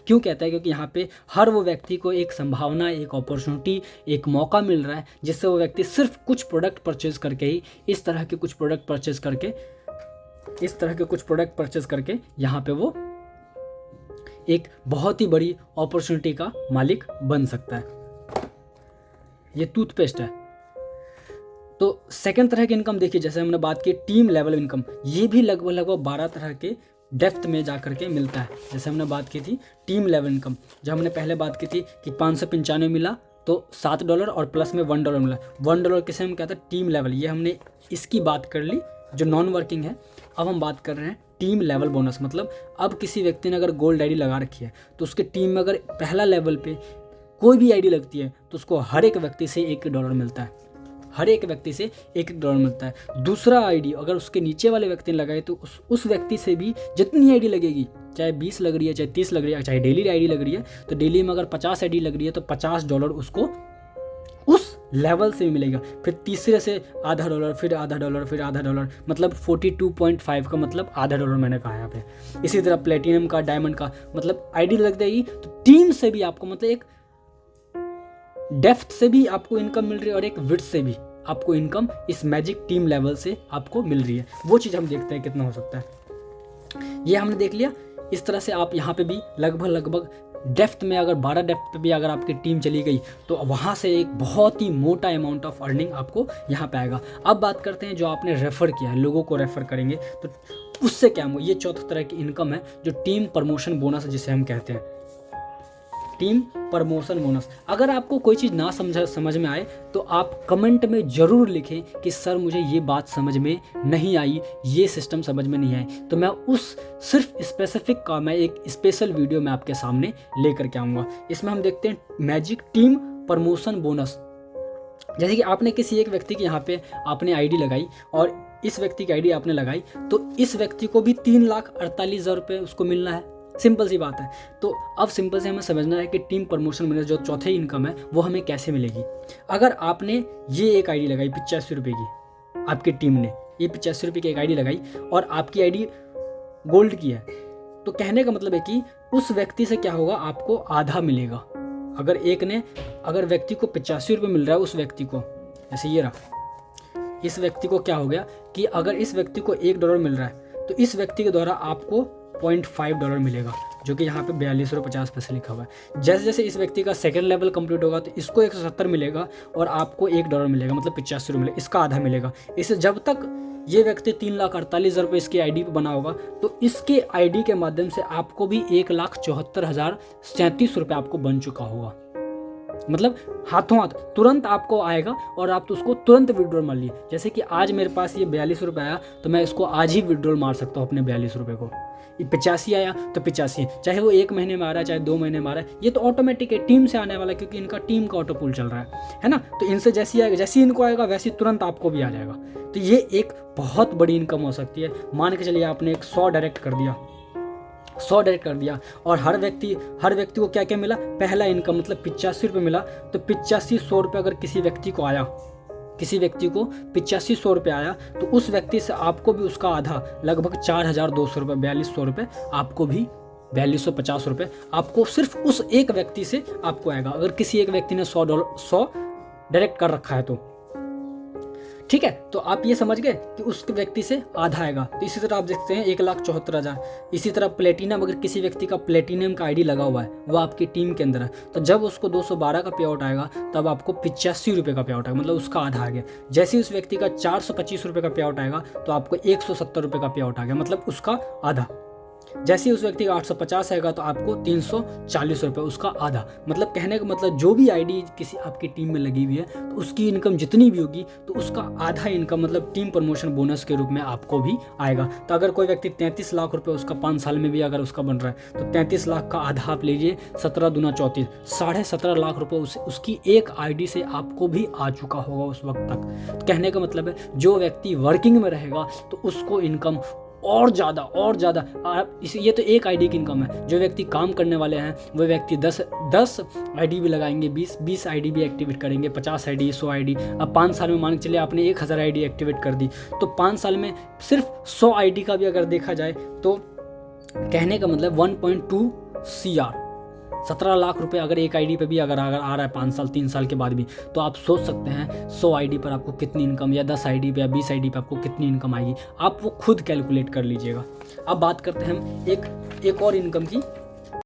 क्यों कहता है? क्योंकि यहाँ पे हर वो व्यक्ति को एक संभावना, एक अपॉर्चुनिटी, एक मौका मिल रहा है जिससे वो व्यक्ति सिर्फ कुछ प्रोडक्ट परचेज करके ही इस तरह के कुछ प्रोडक्ट परचेज करके यहाँ पे वो एक बहुत ही बड़ी अपॉर्चुनिटी का मालिक बन सकता है। ये टूथपेस्ट है। तो सेकंड तरह की इनकम देखिए, जैसे हमने बात की टीम लेवल इनकम, ये भी लगभग 12 तरह के डेप्थ में जा करके मिलता है। जैसे हमने बात की थी टीम लेवल इनकम, जो हमने पहले बात की थी कि 595 मिला तो $7 और प्लस में $1 मिला। $1 किसे हम कहते हैं? Team level. ये हमने इसकी बात कर ली जो नॉन वर्किंग है। अब हम बात कर रहे हैं टीम लेवल बोनस। मतलब अब किसी व्यक्ति ने अगर गोल्ड आईडी लगा रखी है तो उसके टीम में अगर पहला लेवल पे कोई भी आईडी लगती है तो उसको हर एक व्यक्ति से $1 मिलता है। हर एक व्यक्ति से $1 मिलता है। दूसरा आईडी अगर उसके नीचे वाले व्यक्ति ने लगाए तो उस व्यक्ति से भी जितनी आईडी लगेगी, चाहे 20 लग रही है, चाहे 30 लग रही है, चाहे डेली आईडी लग रही है, तो डेली में अगर 50 आईडी लग रही है तो $50 उसको उस लेवल से मिलेगा। फिर तीसरे से $0.5, फिर $0.5, फिर $0.5, मतलब 42.5 का मतलब $0.5 मैंने कहा यहाँ पे। इसी तरह प्लेटिनम का, डायमंड का, मतलब आईडी लग जाएगी तो टीम से भी आपको, मतलब एक डेप्थ से भी आपको इनकम मिल रही है और एक विड्थ से भी आपको इनकम इस मैजिक टीम लेवल से आपको मिल रही है। वो चीज़ हम देखते हैं कितना हो सकता है। ये हमने देख लिया। इस तरह से आप यहाँ पे भी लगभग डेप्थ में, अगर 12 डेप्थ पे भी अगर आपकी टीम चली गई तो वहाँ से एक बहुत ही मोटा अमाउंट ऑफ अर्निंग आपको यहाँ पे आएगा। अब बात करते हैं जो आपने रेफ़र किया है, लोगों को रेफ़र करेंगे तो उससे क्या होगा। ये चौथा तरह की इनकम है जो टीम प्रमोशन बोनस जिसे हम कहते हैं, टीम प्रमोशन बोनस। अगर आपको कोई चीज़ ना समझ में आए तो आप कमेंट में ज़रूर लिखें कि सर मुझे ये बात समझ में नहीं आई, ये सिस्टम समझ में नहीं आई, तो मैं उस सिर्फ स्पेसिफिक का मैं एक स्पेशल वीडियो में आपके सामने लेकर के आऊँगा। इसमें हम देखते हैं मैजिक टीम प्रमोशन बोनस। जैसे कि आपने किसी एक व्यक्ति की यहाँ पे आपने आईडी लगाई और इस व्यक्ति की आईडी आपने लगाई तो इस व्यक्ति को भी 3,48,000 रुपये उसको मिलना है। सिंपल सी बात है। तो अब सिंपल से हमें समझना है कि टीम प्रमोशन बोनस जो चौथे इनकम है वो हमें कैसे मिलेगी। अगर आपने ये एक आईडी लगाई 85 रुपये की, आपकी टीम ने ये 85 रुपये की एक आईडी लगाई और आपकी आईडी गोल्ड की है, तो कहने का मतलब है कि उस व्यक्ति से क्या होगा, आपको आधा मिलेगा। अगर व्यक्ति को 85 रुपये मिल रहा है, उस व्यक्ति को, जैसे ये रहा, इस व्यक्ति को क्या हो गया कि अगर इस व्यक्ति को $1 मिल रहा है तो इस व्यक्ति के द्वारा आपको $0.5 मिलेगा, जो कि यहाँ पे 42.50 लिखा हुआ है। जैसे जैसे इस व्यक्ति का सेकंड लेवल कंप्लीट होगा तो इसको 170 मिलेगा और आपको $1 मिलेगा, मतलब 85 रुपये मिलेगा, इसका आधा मिलेगा। इसे जब तक ये व्यक्ति 3,48,000 रुपये इसकी आईडी पे बना होगा तो इसके आईडी के माध्यम से आपको भी 1,74,037 रुपये आपको बन चुका होगा। मतलब हाथों हाथ तुरंत आपको आएगा और आप तो उसको तुरंत विड्रॉल मार लिए। जैसे कि आज मेरे पास ये 42 रुपये आया तो मैं इसको आज ही विड्रॉल मार सकता हूँ अपने 42 रुपये को। 85 आया तो 85, चाहे वो 1 महीने में आ रहा है चाहे 2 महीने में आ रहा है, ये तो ऑटोमेटिक है, टीम से आने वाला है, क्योंकि इनका टीम का ऑटो पुल चल रहा है ना। तो इनसे जैसे आएगा, जैसे इनको आएगा वैसे तुरंत आपको भी आ जाएगा। तो ये एक बहुत बड़ी इनकम हो सकती है। मान के चलिए आपने एक 100 डायरेक्ट कर दिया और हर व्यक्ति को क्या क्या मिला, पहला इनकम मतलब 85 रुपये मिला। तो 85-100 रुपये अगर किसी व्यक्ति को 85-100 रुपये आया तो उस व्यक्ति से आपको भी उसका आधा, लगभग 4,200 रुपये, 4,200 रुपये, आपको भी 4,250 रुपये आपको सिर्फ उस एक व्यक्ति से आपको आएगा। अगर किसी एक व्यक्ति ने $100 डायरेक्ट कर रखा है तो ठीक है। तो आप ये समझ गए कि उस व्यक्ति से आधा आएगा। तो इसी तरह आप देखते हैं 1,74,000। इसी तरह प्लेटिनम, अगर किसी व्यक्ति का प्लेटिनम का आईडी लगा हुआ है, वो आपकी टीम के अंदर है, तो जब उसको 212 का पे आउट आएगा तब आपको 85 रुपये का पे आउट आएगा, मतलब उसका आधा आ गया। जैसे ही उस व्यक्ति का 425 रुपये का पे आउट आएगा तो आपको 170 रुपये का पे आउट आ गया, मतलब उसका आधा। जैसे ही उस व्यक्ति का 850 आएगा तो आपको 340 रुपये, उसका आधा। मतलब कहने का मतलब जो भी आईडी किसी आपकी टीम में लगी हुई है तो उसकी इनकम जितनी भी होगी तो उसका आधा इनकम मतलब टीम प्रमोशन बोनस के रूप में आपको भी आएगा। तो अगर कोई व्यक्ति 33 लाख रुपये उसका 5 साल में भी अगर उसका बन रहा है तो 33 लाख का आधा आप लीजिए, 17 दूना 34, 17.5 लाख रुपये उसकी एक आईडी से आपको भी आ चुका होगा उस वक्त तक। तो कहने का मतलब है जो व्यक्ति वर्किंग में रहेगा तो उसको इनकम और ज़्यादा ये तो एक आईडी की इनकम है। जो व्यक्ति काम करने वाले हैं वो व्यक्ति 10 आईडी भी लगाएंगे, 20 आईडी भी एक्टिवेट करेंगे, 50 आईडी, 100 आईडी। अब 5 साल में मान के चलिए आपने 1,000 आईडी एक्टिवेट कर दी, तो 5 साल में सिर्फ 100 आईडी का भी अगर देखा जाए तो कहने का मतलब 1.2 CR 17 लाख रुपए अगर एक आईडी पे भी अगर आ रहा है 5 साल 3 साल के बाद भी, तो आप सोच सकते हैं 100 आईडी पर आपको कितनी इनकम, या 10 आईडी पे या 20 आईडी पे आपको कितनी इनकम आएगी। आप वो खुद कैलकुलेट कर लीजिएगा। अब बात करते हैं हम एक और इनकम की,